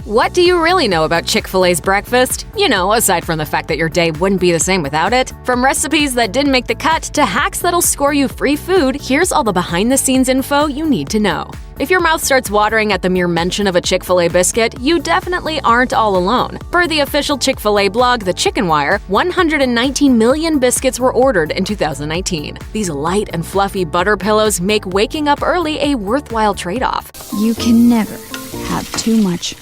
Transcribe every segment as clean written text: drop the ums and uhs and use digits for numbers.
What do you really know about Chick-fil-A's breakfast? You know, aside from the fact that your day wouldn't be the same without it. From recipes that didn't make the cut to hacks that'll score you free food, here's all the behind-the-scenes info you need to know. If your mouth starts watering at the mere mention of a Chick-fil-A biscuit, you definitely aren't all alone. Per the official Chick-fil-A blog, The Chicken Wire, 119 million biscuits were ordered in 2019. These light and fluffy butter pillows make waking up early a worthwhile trade-off. You can never have too much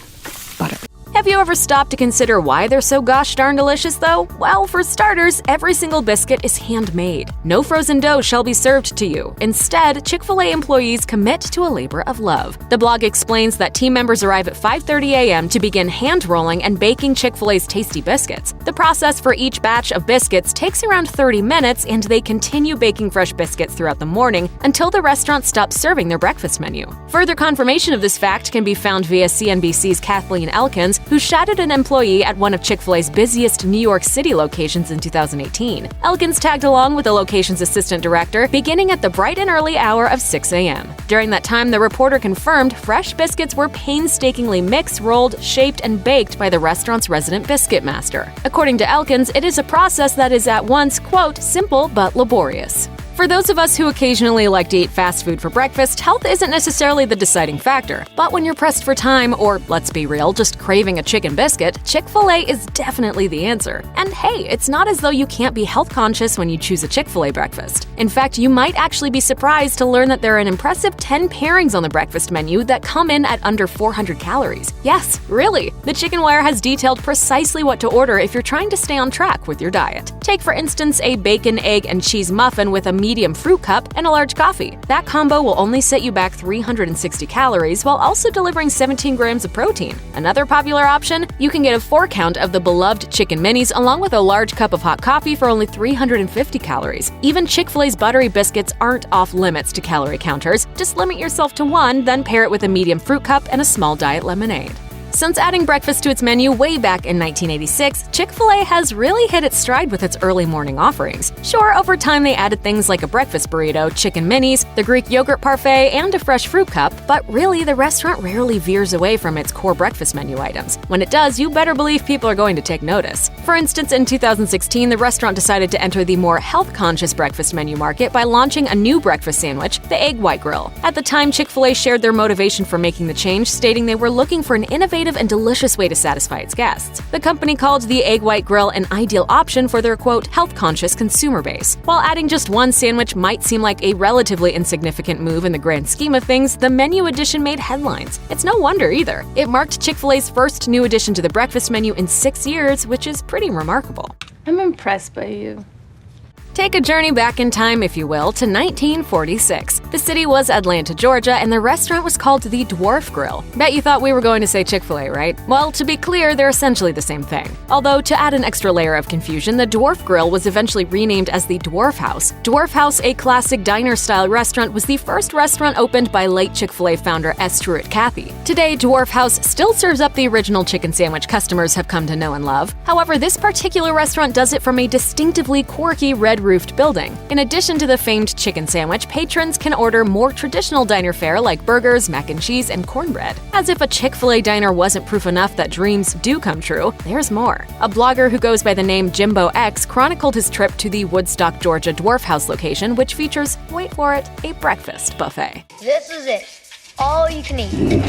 butter. Have you ever stopped to consider why they're so gosh darn delicious, though? Well, for starters, every single biscuit is handmade. No frozen dough shall be served to you. Instead, Chick-fil-A employees commit to a labor of love. The blog explains that team members arrive at 5:30 a.m. to begin hand-rolling and baking Chick-fil-A's tasty biscuits. The process for each batch of biscuits takes around 30 minutes, and they continue baking fresh biscuits throughout the morning until the restaurant stops serving their breakfast menu. Further confirmation of this fact can be found via CNBC's Kathleen Elkins, who shadowed an employee at one of Chick-fil-A's busiest New York City locations in 2018. Elkins tagged along with the location's assistant director, beginning at the bright and early hour of 6 a.m. During that time, the reporter confirmed fresh biscuits were painstakingly mixed, rolled, shaped, and baked by the restaurant's resident biscuit master. According to Elkins, it is a process that is at once, quote, simple but laborious. For those of us who occasionally like to eat fast food for breakfast, health isn't necessarily the deciding factor. But when you're pressed for time, or let's be real, just craving a chicken biscuit, Chick-fil-A is definitely the answer. And hey, it's not as though you can't be health conscious when you choose a Chick-fil-A breakfast. In fact, you might actually be surprised to learn that there are an impressive 10 pairings on the breakfast menu that come in at under 400 calories. Yes, really! The Chicken Wire has detailed precisely what to order if you're trying to stay on track with your diet. Take, for instance, a bacon, egg, and cheese muffin with a medium fruit cup and a large coffee. That combo will only set you back 360 calories while also delivering 17 grams of protein. Another popular option? You can get a 4-count of the beloved chicken minis along with a large cup of hot coffee for only 350 calories. Even Chick-fil-A's buttery biscuits aren't off limits to calorie counters. Just limit yourself to one, then pair it with a medium fruit cup and a small diet lemonade. Since adding breakfast to its menu way back in 1986, Chick-fil-A has really hit its stride with its early morning offerings. Sure, over time they added things like a breakfast burrito, chicken minis, the Greek yogurt parfait, and a fresh fruit cup, but really the restaurant rarely veers away from its core breakfast menu items. When it does, you better believe people are going to take notice. For instance, in 2016, the restaurant decided to enter the more health-conscious breakfast menu market by launching a new breakfast sandwich, the Egg McGriddle. At the time, Chick-fil-A shared their motivation for making the change, stating they were looking for an innovative and delicious way to satisfy its guests. The company called the Egg McGriddle an ideal option for their, quote, health-conscious consumer base. While adding just one sandwich might seem like a relatively insignificant move in the grand scheme of things, the menu addition made headlines. It's no wonder either. It marked Chick-fil-A's first new addition to the breakfast menu in 6 years, which is pretty remarkable. I'm impressed by you. Take a journey back in time, if you will, to 1946. The city was Atlanta, Georgia, and the restaurant was called the Dwarf Grill. Bet you thought we were going to say Chick-fil-A, right? Well, to be clear, they're essentially the same thing. Although, to add an extra layer of confusion, the Dwarf Grill was eventually renamed as the Dwarf House. Dwarf House, a classic diner-style restaurant, was the first restaurant opened by late Chick-fil-A founder S. Truett Cathy. Today, Dwarf House still serves up the original chicken sandwich customers have come to know and love. However, this particular restaurant does it from a distinctively quirky red-roofed building. In addition to the famed chicken sandwich, patrons can order more traditional diner fare like burgers, mac and cheese, and cornbread. As if a Chick-fil-A diner wasn't proof enough that dreams do come true, there's more. A blogger who goes by the name Jimbo X chronicled his trip to the Woodstock, Georgia Dwarf House location, which features, wait for it, a breakfast buffet. This is it. All you can eat.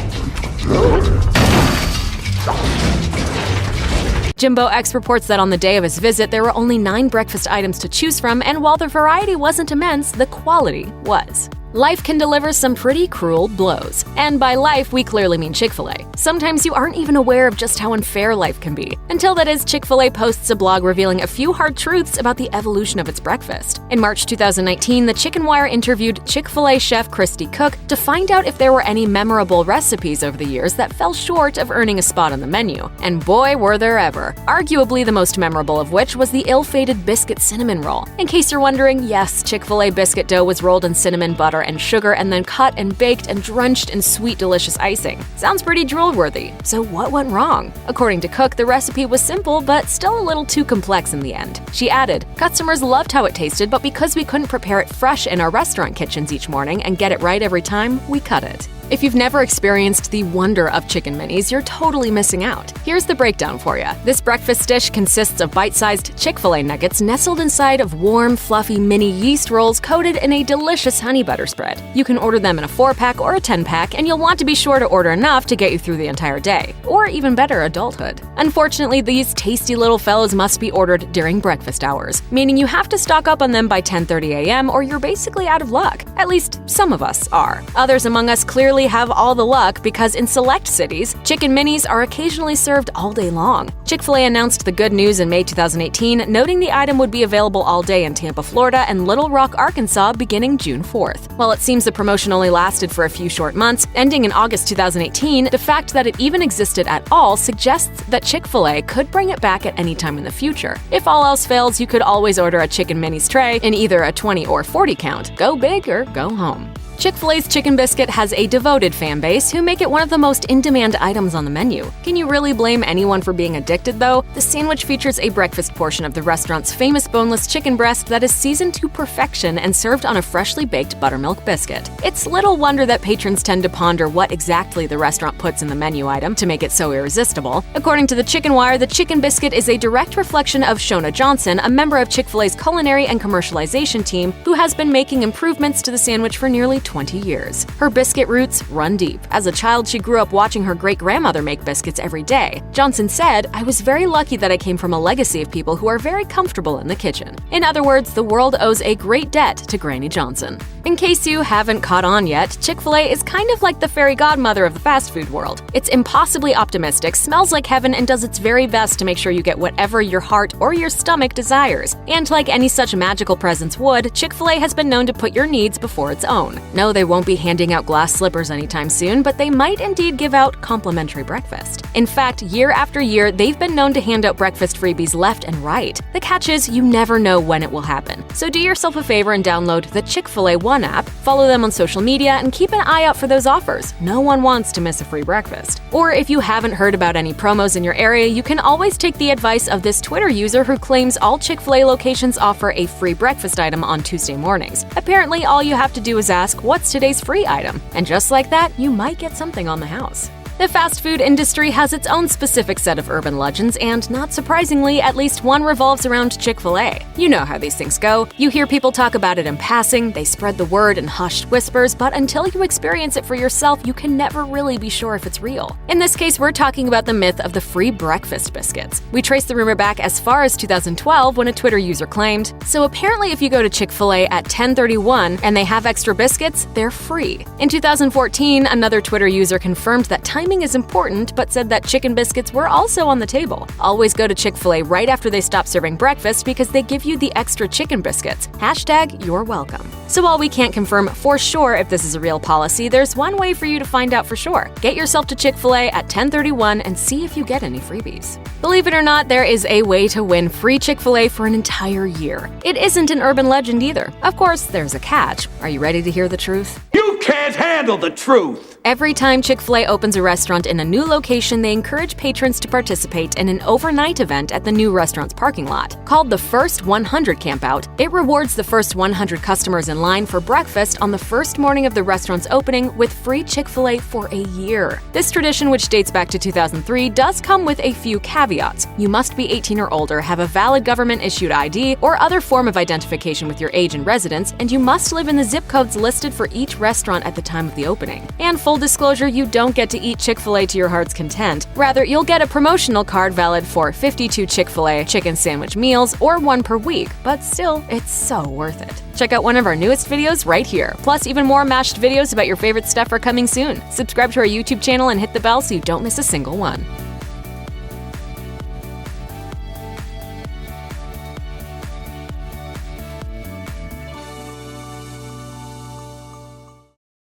Jimbo X reports that on the day of his visit, there were only 9 breakfast items to choose from, and while the variety wasn't immense, the quality was. Life can deliver some pretty cruel blows. And by life, we clearly mean Chick-fil-A. Sometimes you aren't even aware of just how unfair life can be. Until that is, Chick-fil-A posts a blog revealing a few hard truths about the evolution of its breakfast. In March 2019, the Chicken Wire interviewed Chick-fil-A chef Christy Cook to find out if there were any memorable recipes over the years that fell short of earning a spot on the menu. And boy, were there ever. Arguably the most memorable of which was the ill-fated biscuit cinnamon roll. In case you're wondering, yes, Chick-fil-A biscuit dough was rolled in cinnamon butter and sugar and then cut and baked and drenched in sweet, delicious icing. Sounds pretty drool-worthy. So what went wrong? According to Cook, the recipe was simple, but still a little too complex in the end. She added, "Customers loved how it tasted, but because we couldn't prepare it fresh in our restaurant kitchens each morning and get it right every time, we cut it." If you've never experienced the wonder of chicken minis, you're totally missing out. Here's the breakdown for you. This breakfast dish consists of bite-sized Chick-fil-A nuggets nestled inside of warm, fluffy mini yeast rolls coated in a delicious honey butter spread. You can order them in a 4-pack or a 10-pack, and you'll want to be sure to order enough to get you through the entire day, or even better, adulthood. Unfortunately, these tasty little fellows must be ordered during breakfast hours, meaning you have to stock up on them by 10:30 a.m. or you're basically out of luck. At least some of us are. Others among us clearly have all the luck because in select cities, chicken minis are occasionally served all day long. Chick-fil-A announced the good news in May 2018, noting the item would be available all day in Tampa, Florida and Little Rock, Arkansas beginning June 4th. While it seems the promotion only lasted for a few short months, ending in August 2018, the fact that it even existed at all suggests that Chick-fil-A could bring it back at any time in the future. If all else fails, you could always order a chicken minis tray in either a 20 or 40 count. Go big or go home. Chick-fil-A's Chicken Biscuit has a devoted fan base who make it one of the most in-demand items on the menu. Can you really blame anyone for being addicted, though? The sandwich features a breakfast portion of the restaurant's famous boneless chicken breast that is seasoned to perfection and served on a freshly baked buttermilk biscuit. It's little wonder that patrons tend to ponder what exactly the restaurant puts in the menu item to make it so irresistible. According to the Chicken Wire, the Chicken Biscuit is a direct reflection of Shona Johnson, a member of Chick-fil-A's culinary and commercialization team who has been making improvements to the sandwich for nearly 20 years. Her biscuit roots run deep. As a child, she grew up watching her great-grandmother make biscuits every day. Johnson said, "I was very lucky that I came from a legacy of people who are very comfortable in the kitchen." In other words, the world owes a great debt to Granny Johnson. In case you haven't caught on yet, Chick-fil-A is kind of like the fairy godmother of the fast food world. It's impossibly optimistic, smells like heaven, and does its very best to make sure you get whatever your heart or your stomach desires. And like any such magical presence would, Chick-fil-A has been known to put your needs before its own. No, they won't be handing out glass slippers anytime soon, but they might indeed give out complimentary breakfast. In fact, year after year, they've been known to hand out breakfast freebies left and right. The catch is, you never know when it will happen. So do yourself a favor and download the Chick-fil-A One app, follow them on social media, and keep an eye out for those offers. No one wants to miss a free breakfast. Or if you haven't heard about any promos in your area, you can always take the advice of this Twitter user who claims all Chick-fil-A locations offer a free breakfast item on Tuesday mornings. Apparently, all you have to do is ask, "What's today's free item?" And just like that, you might get something on the house. The fast food industry has its own specific set of urban legends, and not surprisingly, at least one revolves around Chick-fil-A. You know how these things go. You hear people talk about it in passing, they spread the word in hushed whispers, but until you experience it for yourself, you can never really be sure if it's real. In this case, we're talking about the myth of the free breakfast biscuits. We trace the rumor back as far as 2012 when a Twitter user claimed, "So apparently if you go to Chick-fil-A at 10:31 and they have extra biscuits, they're free." In 2014, another Twitter user confirmed that timing is important, but said that chicken biscuits were also on the table. Always go to Chick-fil-A right after they stop serving breakfast because they give you the extra chicken biscuits. #you're welcome. So while we can't confirm for sure if this is a real policy, there's one way for you to find out for sure. Get yourself to Chick-fil-A at 10:31 and see if you get any freebies. Believe it or not, there is a way to win free Chick-fil-A for an entire year. It isn't an urban legend either. Of course, there's a catch. Are you ready to hear the truth? You can't handle the truth! Every time Chick-fil-A opens a restaurant in a new location, they encourage patrons to participate in an overnight event at the new restaurant's parking lot. Called the First 100 Campout, it rewards the first 100 customers in line for breakfast on the first morning of the restaurant's opening with free Chick-fil-A for a year. This tradition, which dates back to 2003, does come with a few caveats. You must be 18 or older, have a valid government-issued ID or other form of identification with your age and residence, and you must live in the zip codes listed for each restaurant at the time of the opening. And full disclosure, you don't get to eat Chick-fil-A to your heart's content. Rather, you'll get a promotional card valid for 52 Chick-fil-A chicken sandwich meals or one per week, but still, it's so worth it. Check out one of our newest videos right here. Plus, even more mashed videos about your favorite stuff are coming soon. Subscribe to our YouTube channel and hit the bell so you don't miss a single one.